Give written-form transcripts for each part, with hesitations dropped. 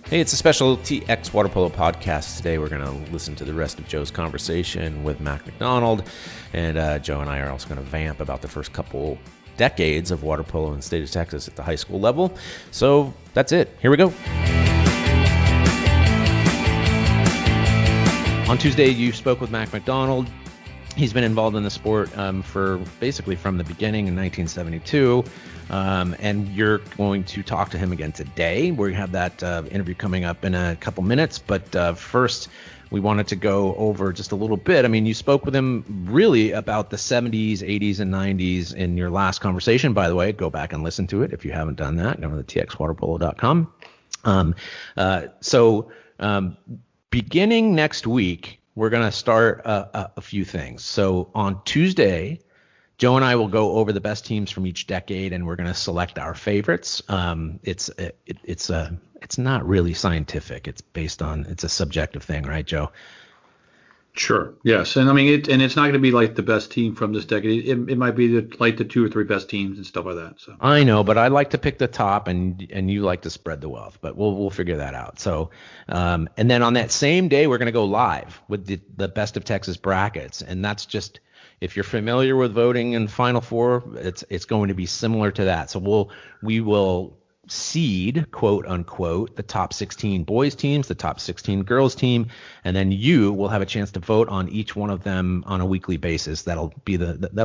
Hey, it's a special TXWaterpolo Podcast. Today we're going to listen to the rest of Joe's conversation with Mac MacDonald. And Joe and I are also going to vamp about the first couple decades of water polo in the state of Texas at the high school level. So that's it. Here we go. On Tuesday, you spoke with Mac MacDonald. He's been involved in the sport for basically from the beginning in 1972. And you're going to talk to him again today. We have that interview coming up in a couple minutes. But first, we wanted to go over just a little bit. I mean, you spoke with him really about the 70s, 80s, and 90s in your last conversation. By the way, go back and listen to it if you haven't done that. Go to TXWaterpolo.com. Beginning next week, we're going to start a few things. So on Tuesday, Joe and I will go over the best teams from each decade, and we're going to select our favorites. It's not really scientific. It's a subjective thing, right, Joe? Sure. Yes. And I mean, it's not going to be like the best team from this decade. It might be like the two or three best teams and stuff like that. So I know, but I like to pick the top, and you like to spread the wealth. But we'll figure that out. So, and then on that same day, we're going to go live with the best of Texas brackets, and that's just. If you're familiar with voting in Final Four, it's going to be similar to that. So we will seed, quote unquote, the top 16 boys teams, the top 16 girls team, and then you will have a chance to vote on each one of them on a weekly basis. That'll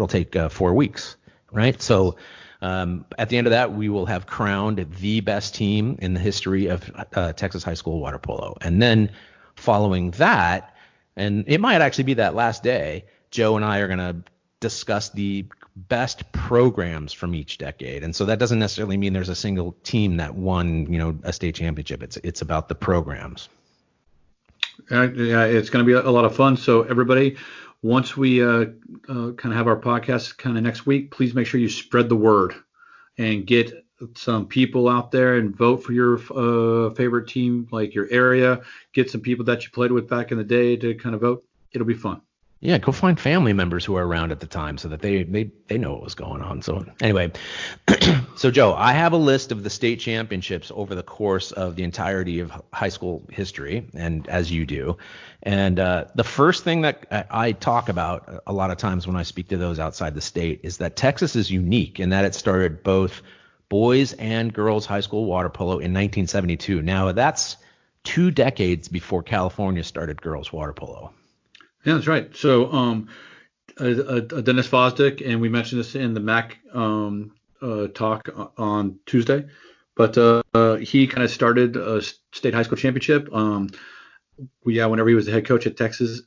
take 4 weeks, right? So at the end of that, we will have crowned the best team in the history of Texas high school water polo. And then following that, and it might actually be that last day, Joe and I are going to discuss the best programs from each decade. And so that doesn't necessarily mean there's a single team that won, a state championship. It's about the programs. Yeah, it's going to be a lot of fun. So everybody, once we kind of have our podcast kind of next week, please make sure you spread the word and get some people out there and vote for your favorite team, like your area. Get some people that you played with back in the day to kind of vote. It'll be fun. Yeah, go find family members who were around at the time so that they know what was going on. So anyway, so Joe, I have a list of the state championships over the course of the entirety of high school history, and as you do. And the first thing that I talk about a lot of times when I speak to those outside the state is that Texas is unique in that it started both boys and girls high school water polo in 1972. Now, that's 2 decades before California started girls water polo. Yeah, that's right. So Dennis Fosdick, and we mentioned this in the Mac talk on Tuesday, but he kind of started a state high school championship. Whenever he was the head coach at Texas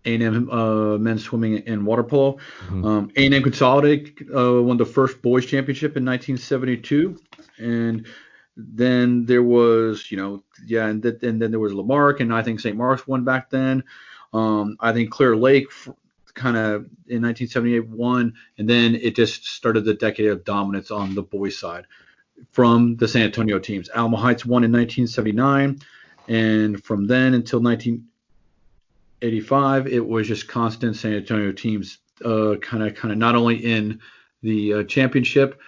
A&M men's swimming and water polo. Mm-hmm. A&M Consolidated won the first boys championship in 1972, and then there was, and then there was Lamarck, and I think St. Mark's won back then. I think Clear Lake kind of in 1978 won, and then it just started the decade of dominance on the boys' side from the San Antonio teams. Alamo Heights won in 1979, and from then until 1985, it was just constant San Antonio teams kind of not only in the championship,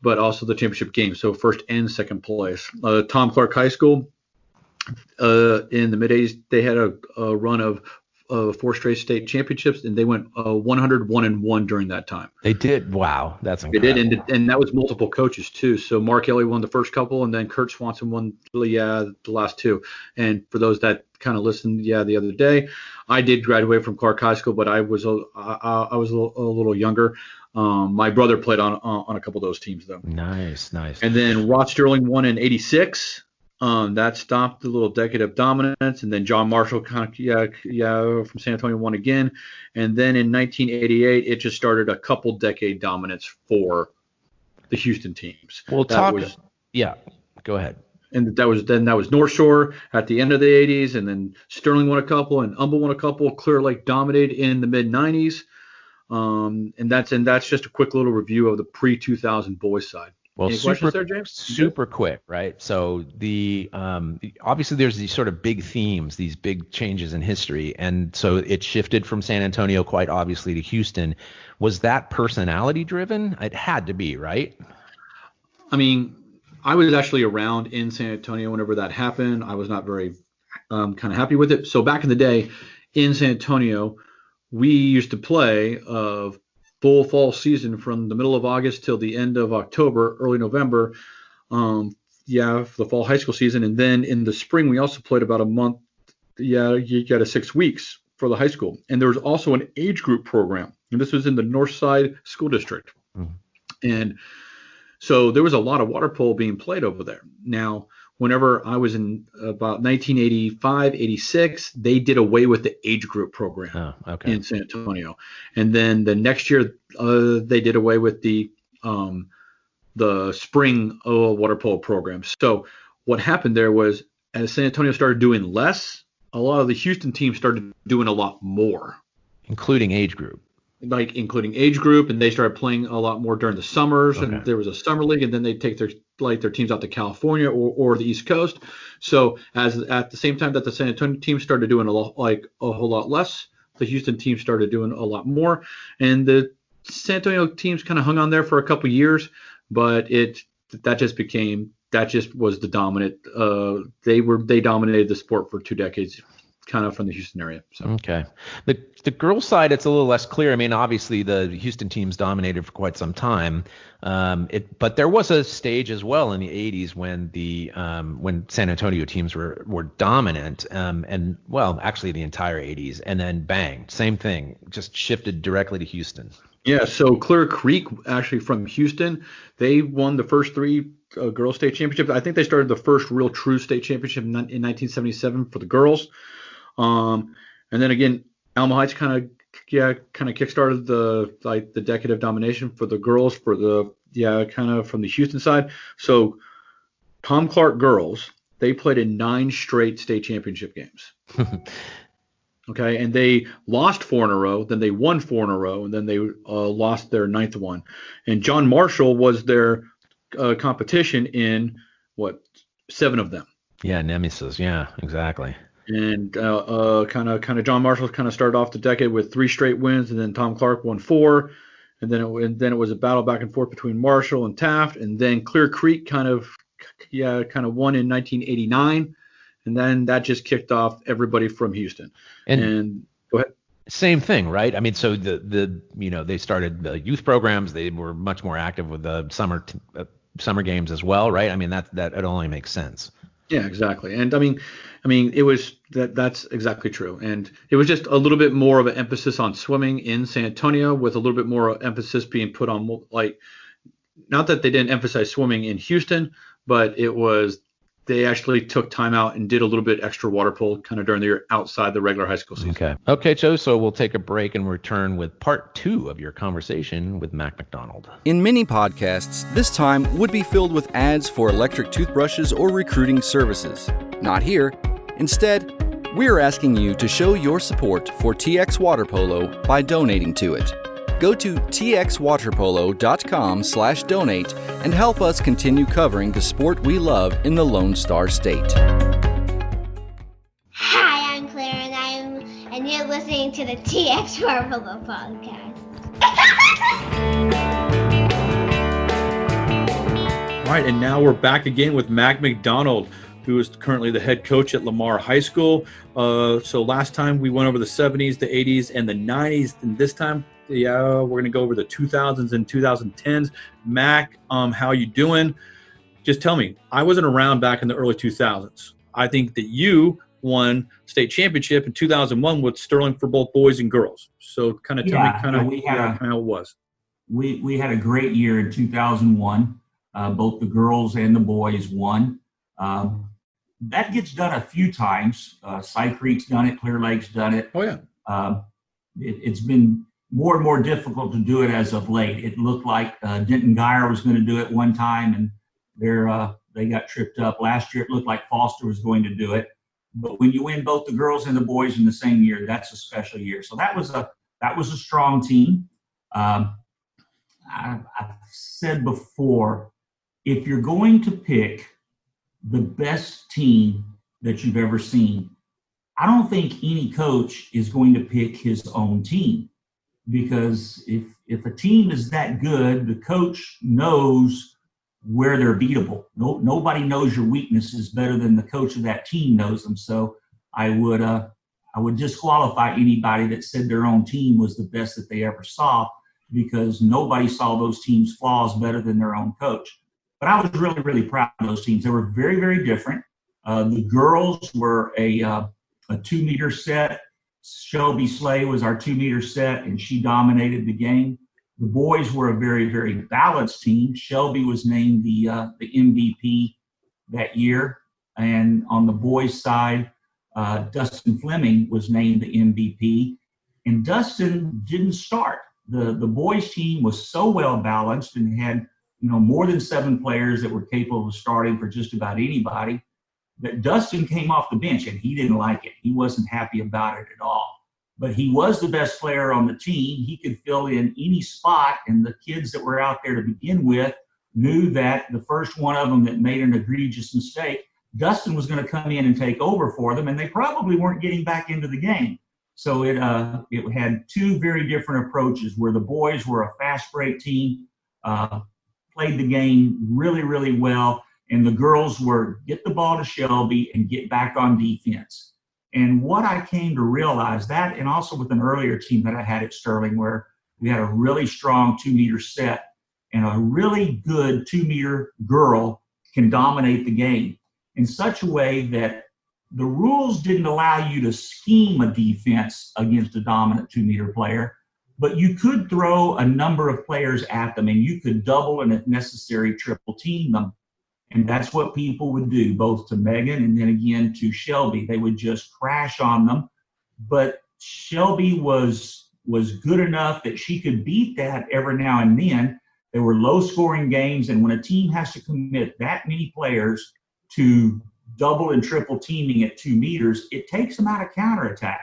but also the championship game, so first and second place. Tom Clark High School, in the mid-'80s, they had a run of 4 straight state championships, and they went 101-1 during that time. They did. Wow, that's incredible. They did, and that was multiple coaches too. So Mark Ellie won the first couple, and then Kurt Swanson won the last 2. And for those that kind of listened, the other day, I did graduate from Clark High School, but I was a little younger. My brother played on a couple of those teams though. Nice. And then Rod Sterling won in '86. That stopped the little decade of dominance, and then John Marshall from San Antonio won again, and then in 1988 it just started a couple decade dominance for the Houston teams. Well, go ahead. And that was North Shore at the end of the 80s, and then Sterling won a couple, and Humble won a couple. Clear Lake dominated in the mid 90s. And that's just a quick little review of the pre-2000 boys side. Well, Any questions there, James? Super quick, right? So obviously there's these sort of big themes, these big changes in history, and so it shifted from San Antonio quite obviously to Houston. Was that personality driven? It had to be, right? I mean, I was actually around in San Antonio whenever that happened. I was not very kind of happy with it. So back in the day in San Antonio, we used to play full fall season from the middle of August till the end of October, early November. For the fall high school season. And then in the spring, we also played about a month. Yeah, you got 6 weeks for the high school. And there was also an age group program. And this was in the North Side School District. Mm-hmm. And so there was a lot of water polo being played over there. Now, whenever I was in about 1985, 86, they did away with the age group program in San Antonio. And then the next year, they did away with the spring water polo program. So what happened there was, as San Antonio started doing less, a lot of the Houston teams started doing a lot more. Including age group. Including age group, and they started playing a lot more during the summers, and there was a summer league, and then they'd take their teams out to California or the East Coast. So at the same time that the San Antonio team started doing a whole lot less, the Houston team started doing a lot more, and the San Antonio teams kind of hung on there for a couple years, but that just was the dominant. They dominated the sport for 2 decades. Kind of from the Houston area. So. Okay. The girls' side, it's a little less clear. I mean, obviously the Houston teams dominated for quite some time. But there was a stage as well in the 80s when San Antonio teams were dominant. And well, actually the entire 80s. And then bang, same thing, just shifted directly to Houston. Yeah. So Clear Creek, actually from Houston, they won the first 3 girls' state championships. I think they started the first real true state championship in 1977 for the girls. And then again, Alma Heights kind of kickstarted the decade of domination for the girls kind of from the Houston side. So Tom Clark girls, they played in 9 straight state championship games. Okay, and they lost 4 in a row, then they won 4 in a row, and then they lost their 9th one. And John Marshall was their competition in 7 of them. Yeah, nemesis. Yeah, exactly. And kind of John Marshall kind of started off the decade with 3 straight wins, and then Tom Clark won 4, and then it was a battle back and forth between Marshall and Taft, and then Clear Creek kind of won in 1989, and then that just kicked off everybody from Houston. And go ahead. Same thing, right? I mean, so they started the youth programs. They were much more active with the summer games as well, right? I mean, that it only makes sense. Yeah, exactly. And I mean, it was that's exactly true. And it was just a little bit more of an emphasis on swimming in San Antonio, with a little bit more emphasis being put on, not that they didn't emphasize swimming in Houston, but they actually took time out and did a little bit extra water polo kind of during the year outside the regular high school season. Okay, Joe, so we'll take a break and return with part 2 of your conversation with Mac MacDonald. In many podcasts, this time would be filled with ads for electric toothbrushes or recruiting services. Not here. Instead, we're asking you to show your support for TXWaterpolo by donating to it. Go to TXWaterpolo.com/donate and help us continue covering the sport we love in the Lone Star State. Hi, I'm Claire, and you're listening to the TXWaterpolo Podcast. All right, and now we're back again with Mac MacDonald, who is currently the head coach at Lamar High School. So last time we went over the 70s, the 80s, and the 90s, and this time we're going to go over the 2000s and 2010s. Mac, how you doing? Just tell me. I wasn't around back in the early 2000s. I think that you won state championship in 2001 with Sterling for both boys and girls. So kind of tell me how it was. We had a great year in 2001. Both the girls and the boys won. That gets done a few times. Cy Creek's done it. Clear Lake's done it. Oh, yeah. It's been more and more difficult to do it as of late. It looked like Denton Geyer was going to do it one time, and they got tripped up. Last year, it looked like Foster was going to do it. But when you win both the girls and the boys in the same year, that's a special year. So that was a strong team. I've said before, if you're going to pick the best team that you've ever seen, I don't think any coach is going to pick his own team, because if a team is that good, the coach knows where they're beatable. Nobody knows your weaknesses better than the coach of that team knows them. So I would disqualify anybody that said their own team was the best that they ever saw, because nobody saw those teams' flaws better than their own coach. But I was really, really proud of those teams. They were very, very different. The girls were a 2-meter set. Shelby Slay was our 2-meter set, and she dominated the game. The boys were a very, very balanced team. Shelby was named the MVP that year. And on the boys' side, Dustin Fleming was named the MVP. And Dustin didn't start. The boys' team was so well balanced and had more than 7 players that were capable of starting for just about anybody, that Dustin came off the bench, and he didn't like it. He wasn't happy about it at all. But he was the best player on the team. He could fill in any spot, and the kids that were out there to begin with knew that the first one of them that made an egregious mistake, Dustin was going to come in and take over for them, and they probably weren't getting back into the game. So it had 2 very different approaches, where the boys were a fast break team, played the game really, really well, and the girls were get the ball to Shelby and get back on defense. And what I came to realize, that, and also with an earlier team that I had at Sterling, where we had a really strong 2-meter set, and a really good 2-meter girl can dominate the game in such a way that the rules didn't allow you to scheme a defense against a dominant 2-meter player, but you could throw a number of players at them, and you could double and, if necessary, triple team them. And that's what people would do, both to Megan and then again to Shelby. They would just crash on them. But Shelby was good enough that she could beat that every now and then. There were low-scoring games, and when a team has to commit that many players to double and triple teaming at 2 meters, it takes them out of counterattack.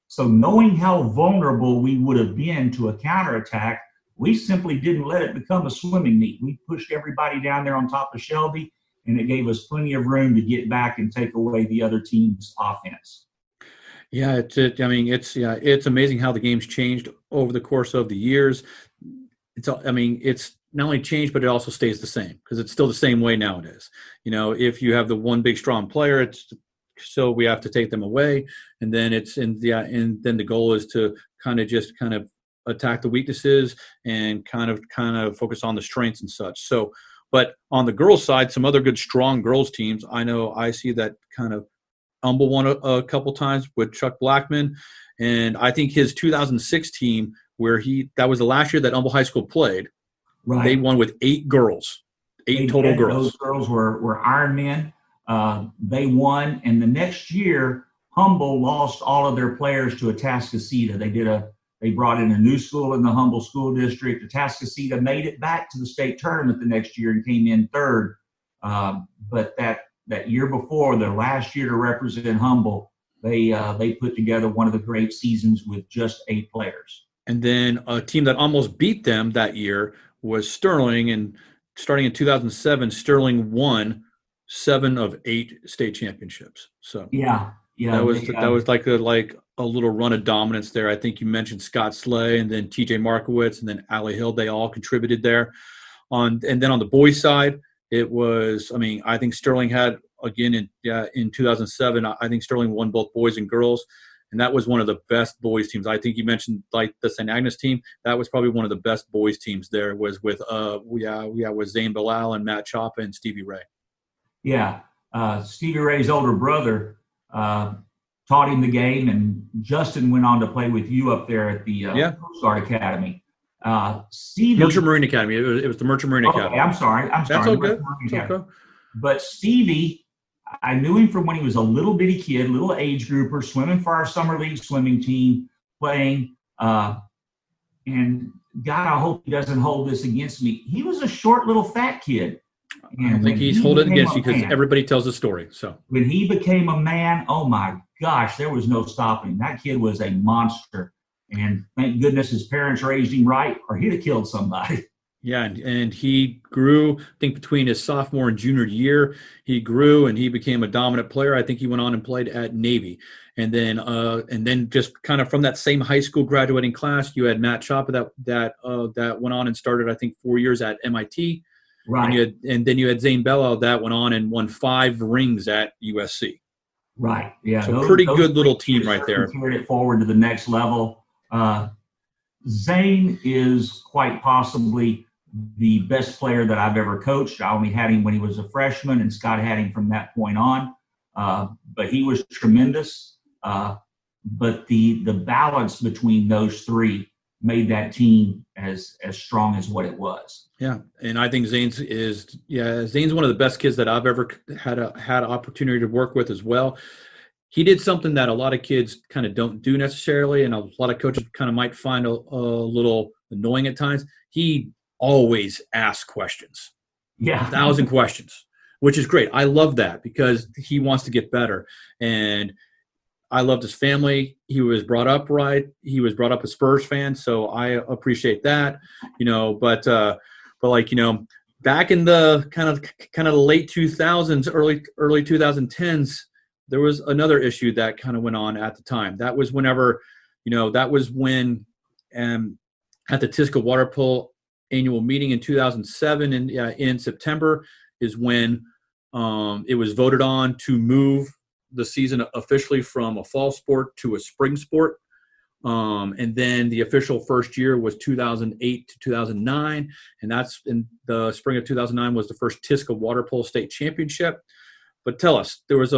So knowing how vulnerable we would have been to a counterattack, we simply didn't let it become a swimming meet. We pushed everybody down there on top of Shelby, and it gave us plenty of room to get back and take away the other team's offense. Yeah, it's amazing how the game's changed over the course of the years. It's not only changed, but it also stays the same, because it's still the same way nowadays. If you have the one big strong player, so we have to take them away, and then and then the goal is to kind of attack the weaknesses and kind of focus on the strengths and such. So, but on the girls' side, some other good strong girls teams. I see that kind of Humble won a couple times with Chuck Blackman, and I think his 2006 team, where that was the last year that Humble High School played. Right. They won with 8 girls, 8 total girls. Those girls were Iron Men. They won, and the next year, Humble lost all of their players to Atascocita. They brought in a new school in the Humble School District. Atascocita made it back to the state tournament the next year and came in 3rd. But that year before, their last year to represent Humble, they put together one of the great seasons with just 8 players. And then a team that almost beat them that year was Sterling, and starting in 2007, Sterling won 7 of 8 state championships. So yeah, that was like a little run of dominance there. I think you mentioned Scott Slay, and then TJ Markowitz, and then Allie Hill. They all contributed there. And then on the boys' side, it was. I think Sterling had again in 2007. I think Sterling won both boys and girls. And that was one of the best boys teams. I think you mentioned like the St. Agnes team. That was probably one of the best boys teams there. Was with with Zane Bilal and Matt Choppa and Stevie Ray. Yeah, Stevie Ray's older brother taught him the game, and Justin went on to play with you up there at the Coast Guard Academy. Merchant Marine Academy. It was the Merchant Marine Academy. I'm sorry. That's all good. But Stevie, I knew him from when he was a little bitty kid, little age grouper, swimming for our summer league swimming team, playing. And God, I hope he doesn't hold this against me. He was a short little fat kid. And I don't think he's holding it against you, because everybody tells the story. So when he became a man, oh my gosh, there was no stopping him. That kid was a monster. And thank goodness his parents raised him right, or he'd have killed somebody. Yeah, and he grew, I think between his sophomore and junior year, he grew and he became a dominant player. I think he went on and played at Navy. And then just kind of from that same high school graduating class, you had Matt Choppa that went on and started, I think, 4 years at MIT. Right. And then you had Zane Bella that went on and won 5 rings at USC. Right. Yeah. So pretty good little team right there. Carried it forward to the next level. Zane is quite possibly the best player that I've ever coached. I only had him when he was a freshman, and Scott had him from that point on. But he was tremendous. But the balance between those three made that team as strong as what it was. Yeah, and I think Zane's one of the best kids that I've ever had an opportunity to work with as well. He did something that a lot of kids kind of don't do necessarily, and a lot of coaches kind of might find a little annoying at times. He always asks questions. Yeah. 1,000 questions, which is great. I love that because he wants to get better. And I loved his family. He was brought up right. He was brought up a Spurs fan, so I appreciate that. But like, back in the kind of the late 2000s, early 2010s, there was another issue that kind of went on at the time. That was when at the TXWaterpolo annual meeting in 2007 in September is when it was voted on to move the season officially from a fall sport to a spring sport. And then the official first year was 2008 to 2009. And that's in the spring of 2009 was the first TXWaterpolo state championship. But tell us, there was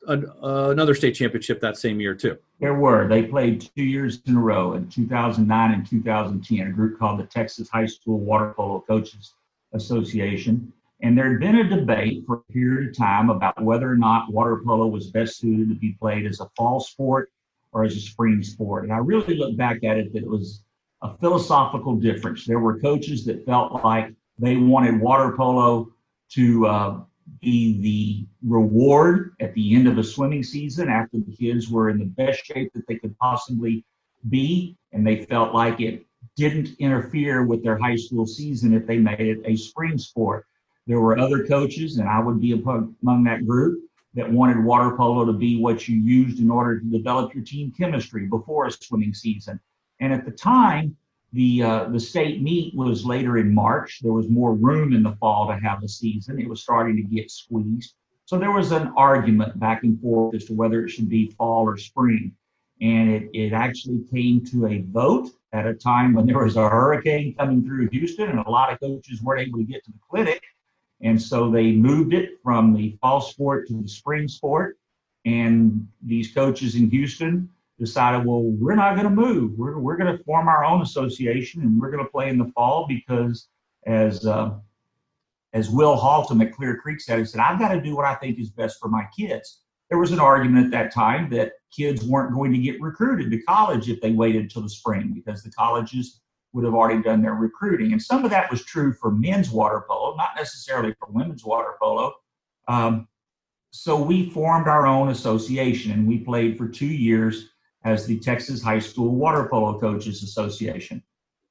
another state championship that same year too. There were. They played 2 years in a row in 2009 and 2010, a group called the Texas High School Water Polo Coaches Association. And there had been a debate for a period of time about whether or not water polo was best suited to be played as a fall sport or as a spring sport. And I really look back at it that it was a philosophical difference. There were coaches that felt like they wanted water polo to be the reward at the end of a swimming season after the kids were in the best shape that they could possibly be, and they felt like it didn't interfere with their high school season if they made it a spring sport. There were other coaches, and I would be among that group, that wanted water polo to be what you used in order to develop your team chemistry before a swimming season. And at the time, the state meet was later in March. There was more room in the fall to have a season. It was starting to get squeezed. So there was an argument back and forth as to whether it should be fall or spring. And it actually came to a vote at a time when there was a hurricane coming through Houston, and a lot of coaches weren't able to get to the clinic. And so they moved it from the fall sport to the spring sport. And these coaches in Houston decided, well, we're not going to move. We're going to form our own association, and we're going to play in the fall because, as Will Haltom at Clear Creek said, he said, I've got to do what I think is best for my kids. There was an argument at that time that kids weren't going to get recruited to college if they waited until the spring because the colleges would have already done their recruiting. And some of that was true for men's water polo, not necessarily for women's water polo. So we formed our own association, and we played for 2 years as the Texas High School Water Polo Coaches Association.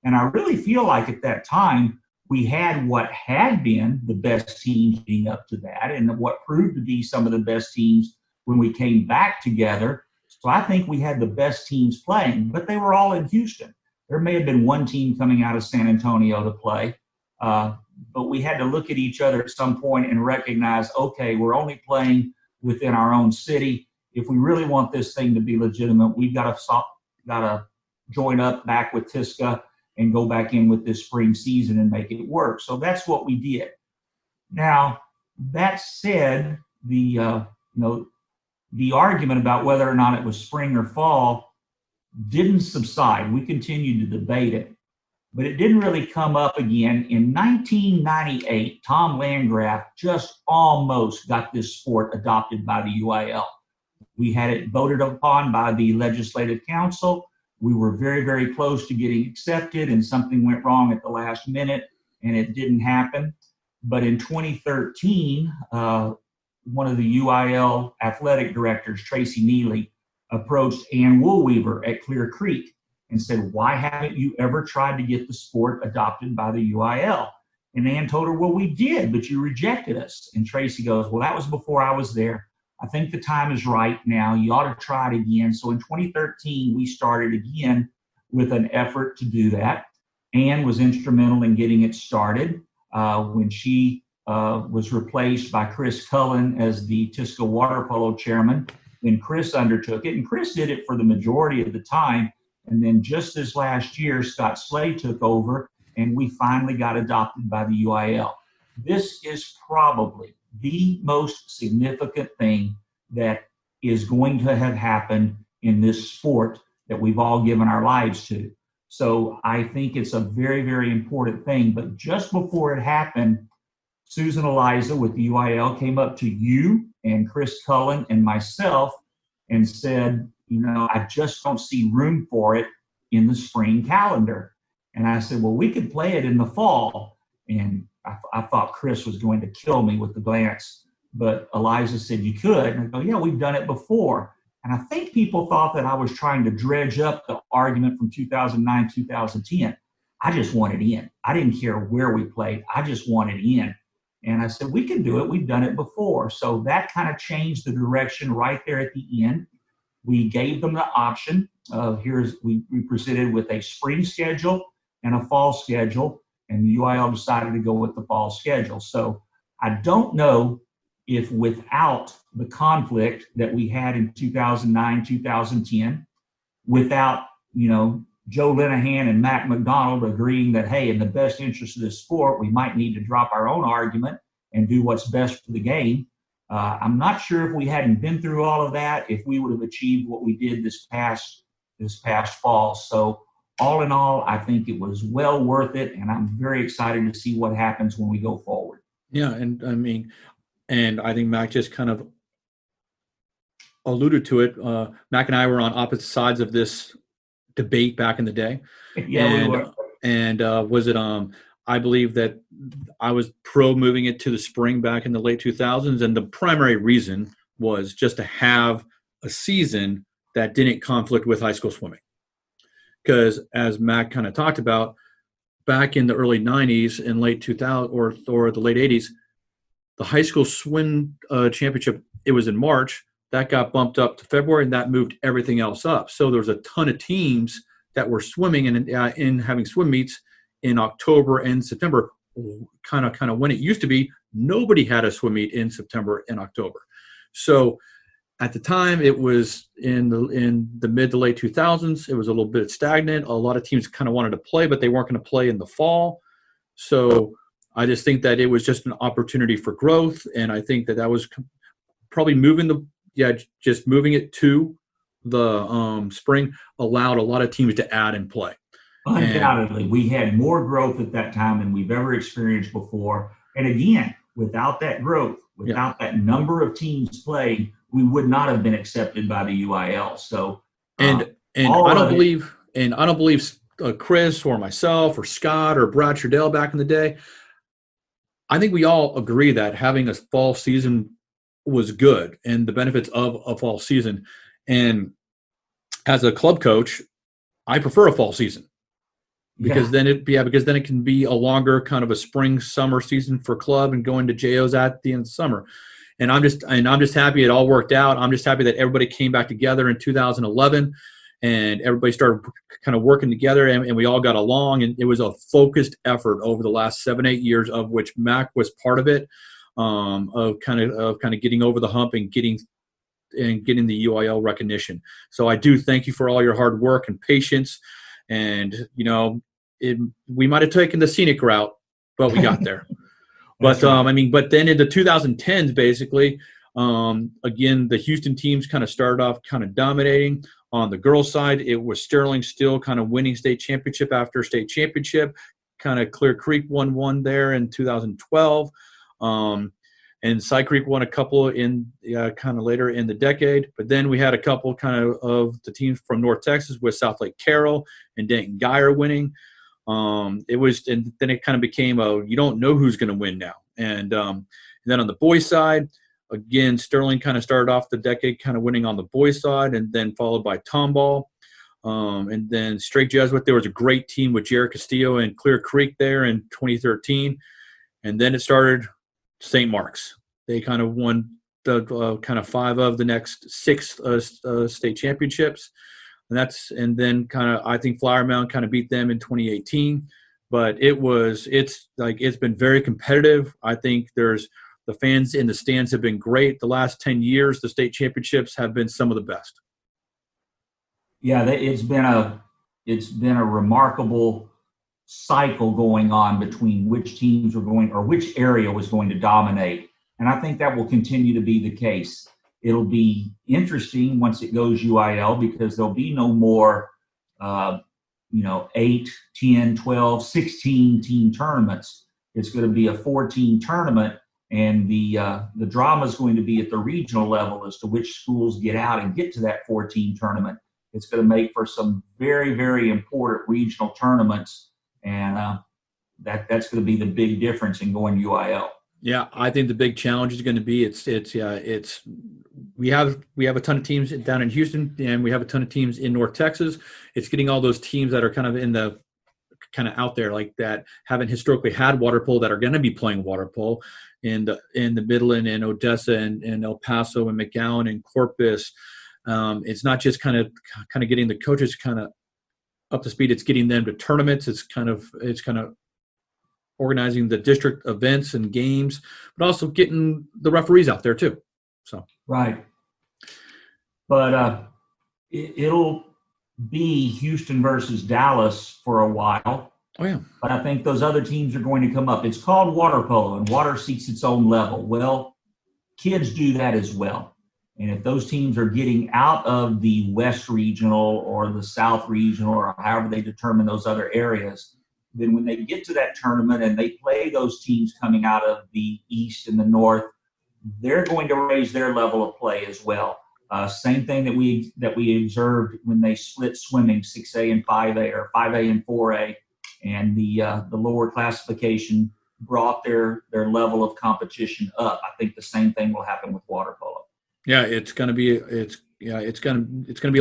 And I really feel like at that time, we had what had been the best teams leading up to that, and what proved to be some of the best teams when we came back together. So I think we had the best teams playing, but they were all in Houston. There may have been one team coming out of San Antonio to play, but we had to look at each other at some point and recognize, okay, we're only playing within our own city. If we really want this thing to be legitimate, we've got to join up back with TXW and go back in with this spring season and make it work. So that's what we did. Now, that said, the argument about whether or not it was spring or fall didn't subside. We continued to debate it, but it didn't really come up again. In 1998, Tom Landgraf just almost got this sport adopted by the UIL. We had it voted upon by the Legislative Council. We were very, very close to getting accepted, and something went wrong at the last minute, and it didn't happen. But in 2013, one of the UIL athletic directors, Tracy Neely, approached Ann Woolweaver at Clear Creek and said, why haven't you ever tried to get the sport adopted by the UIL? And Ann told her, well, we did, but you rejected us. And Tracy goes, well, that was before I was there. I think the time is right now. You ought to try it again. So in 2013, we started again with an effort to do that. Ann was instrumental in getting it started. when she was replaced by Chris Cullen as the TXWaterpolo chairman. Then Chris undertook it, and Chris did it for the majority of the time. And then just this last year, Scott Slade took over, and we finally got adopted by the UIL. This is probably the most significant thing that is going to have happened in this sport that we've all given our lives to. So I think it's a very, very important thing. But just before it happened, Susan Eliza with the UIL came up to you and Chris Cullen and myself and said, I just don't see room for it in the spring calendar. And I said, well, we could play it in the fall. And I thought Chris was going to kill me with the glance, but Eliza said you could. And I go, yeah, we've done it before. And I think people thought that I was trying to dredge up the argument from 2009, 2010. I just wanted in. I didn't care where we played. I just wanted in. And I said, we can do it. We've done it before. So that kind of changed the direction right there at the end. We gave them the option of we presented with a spring schedule and a fall schedule, and the UIL decided to go with the fall schedule. So I don't know if without the conflict that we had in 2009, 2010, without, Joe Linehan and Mac MacDonald agreeing that, hey, in the best interest of this sport, we might need to drop our own argument and do what's best for the game. I'm not sure if we hadn't been through all of that, if we would have achieved what we did this past fall. So all in all, I think it was well worth it, and I'm very excited to see what happens when we go forward. Yeah, and I think Mac just kind of alluded to it. Mac and I were on opposite sides of this debate back in the day. Yeah, we were. And I believe that I was pro moving it to the spring back in the late 2000s, and the primary reason was just to have a season that didn't conflict with high school swimming. Because as Mac kind of talked about, back in the early 90s and late 2000 or the late 80s, the high school swim championship, it was in March. That got bumped up to February, and that moved everything else up. So there was a ton of teams that were swimming and in having swim meets in October and September. Kind of when it used to be, nobody had a swim meet in September and October. So at the time, it was in the mid to late 2000s. It was a little bit stagnant. A lot of teams kind of wanted to play, but they weren't going to play in the fall. So I just think that it was just an opportunity for growth, and I think that was probably moving it to the spring allowed a lot of teams to add and play. Undoubtedly, we had more growth at that time than we've ever experienced before. And again, without that growth, without that number of teams played, we would not have been accepted by the UIL. So, I don't believe Chris or myself or Scott or Brad Trudell back in the day. I think we all agree that having a fall season was good and the benefits of a fall season. And as a club coach, I prefer a fall season. Because then it can be a longer kind of a spring summer season for club and going to JOs at the end of summer. And I'm just happy it all worked out. I'm just happy that everybody came back together in 2011 and everybody started kind of working together and we all got along, and it was a focused effort over the last 7-8 years, of which Mac was part of it, of kind of getting over the hump and getting the UIL recognition. So I do thank you for all your hard work and patience. And, we might have taken the scenic route, but we got there. But then in the 2010s, basically, again, the Houston teams kind of started off kind of dominating. On the girls' side, it was Sterling still kind of winning state championship after state championship. Kind of Clear Creek won one there in 2012. And Cy Creek won a couple in kind of later in the decade. But then we had a couple kind of the teams from North Texas with South Lake Carroll and Denton Geyer winning. And then it kind of became you don't know who's going to win now. And then on the boys' side, again, Sterling kind of started off the decade kind of winning on the boys' side, and then followed by Tomball. And then Straight Jesuit, there was a great team with Jared Castillo and Clear Creek there in 2013. And then it started St. Mark's. They kind of won the kind of 5 of the next 6 state championships. And then kind of, I think Flower Mound kind of beat them in 2018. but it's been very competitive. I think the fans in the stands have been great. The last 10 years, the state championships have been some of the best. Yeah, it's been a remarkable cycle going on between which teams are going, or which area was going to dominate. And I think that will continue to be the case. It'll be interesting once it goes UIL, because there'll be no more 8, 10, 12, 16 team tournaments. It's going to be a 4-team tournament, and the drama is going to be at the regional level as to which schools get out and get to that 4-team tournament. It's going to make for some very, very important regional tournaments, and that's going to be the big difference in going UIL. Yeah, I think the big challenge is going to be we have a ton of teams down in Houston, and we have a ton of teams in North Texas. It's getting all those teams that are kind of out there like that, haven't historically had water polo, that are going to be playing water polo in the Midland and Odessa and El Paso and McAllen and Corpus. It's not just kind of getting the coaches kind of up to speed. It's getting them to tournaments. It's kind of organizing the district events and games, but also getting the referees out there too. So right, but it'll be Houston versus Dallas for a while. Oh yeah, but I think those other teams are going to come up. It's called water polo, and water seeks its own level. Well, kids do that as well. And if those teams are getting out of the West Regional or the South Regional, or however they determine those other areas, then when they get to that tournament and they play those teams coming out of the East and the North, they're going to raise their level of play as well. Same thing that we observed when they split swimming, 6A and 5A, or 5A and 4A, and the lower classification brought their level of competition up. I think the same thing will happen with water polo. Yeah, it's going to be a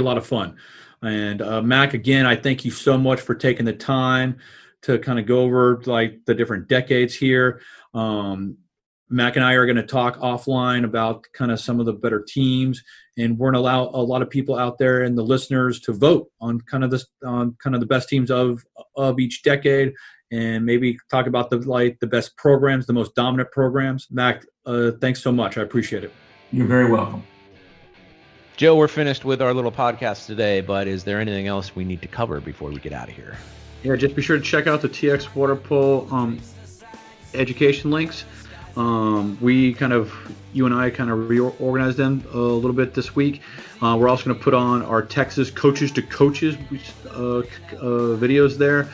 lot of fun. And Mac, again, I thank you so much for taking the time to kind of go over like the different decades here. Mac and I are going to talk offline about kind of some of the better teams, and we're going to allow a lot of people out there and the listeners to vote on kind of the best teams of each decade, and maybe talk about the best programs, the most dominant programs. Mac, thanks so much. I appreciate it. You're very welcome. Joe, we're finished with our little podcast today, but is there anything else we need to cover before we get out of here? Yeah, just be sure to check out the TXWaterpolo education links. You and I kind of reorganized them a little bit this week. We're also going to put on our Texas Coaches to Coaches videos there.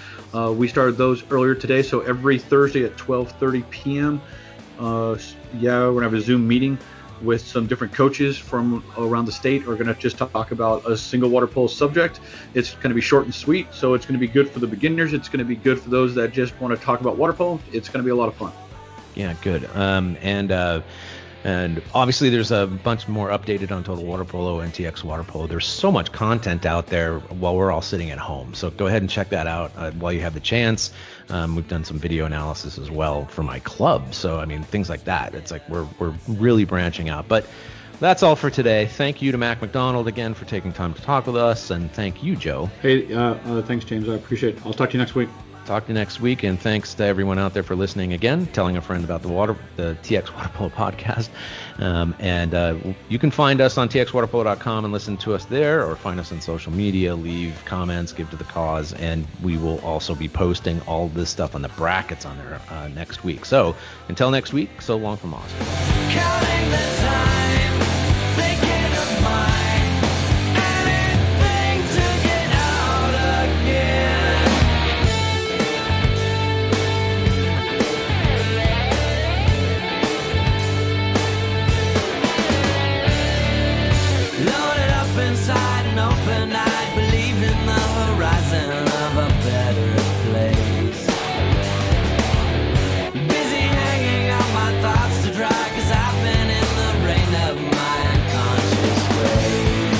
We started those earlier today, so every Thursday at 12:30 p.m. We're going to have a Zoom meeting with some different coaches from around the state. We're going to just talk about a single water polo subject. It's going to be short and sweet, so it's going to be good for the beginners. It's going to be good for those that just want to talk about water polo. It's going to be a lot of fun. Yeah, good. And obviously there's a bunch more updated on Total Water Polo and TX Water Polo. There's so much content out there while we're all sitting at home. So go ahead and check that out while you have the chance. We've done some video analysis as well for my club. So, I mean, things like that. It's like we're really branching out. But that's all for today. Thank you to Mac MacDonald again for taking time to talk with us. And thank you, Joe. Hey, thanks, James. I appreciate it. I'll talk to you next week. Talk to you next week, and thanks to everyone out there for listening again, telling a friend about the TX Waterpolo Podcast. And you can find us on txwaterpolo.com and listen to us there, or find us on social media, leave comments, give to the cause, and we will also be posting all this stuff on the brackets on there next week. So until next week, so long from Austin. Counting the time, thinking of mine, anything to get out again. Inside and open-eyed, believe in the horizon of a better place. Busy hanging out my thoughts to dry, 'cause I've been in the rain of my unconscious ways,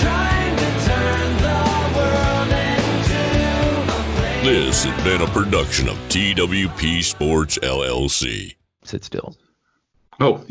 trying to turn the world into a place. This has been a production of TWP Sports LLC. Sit still. Oh.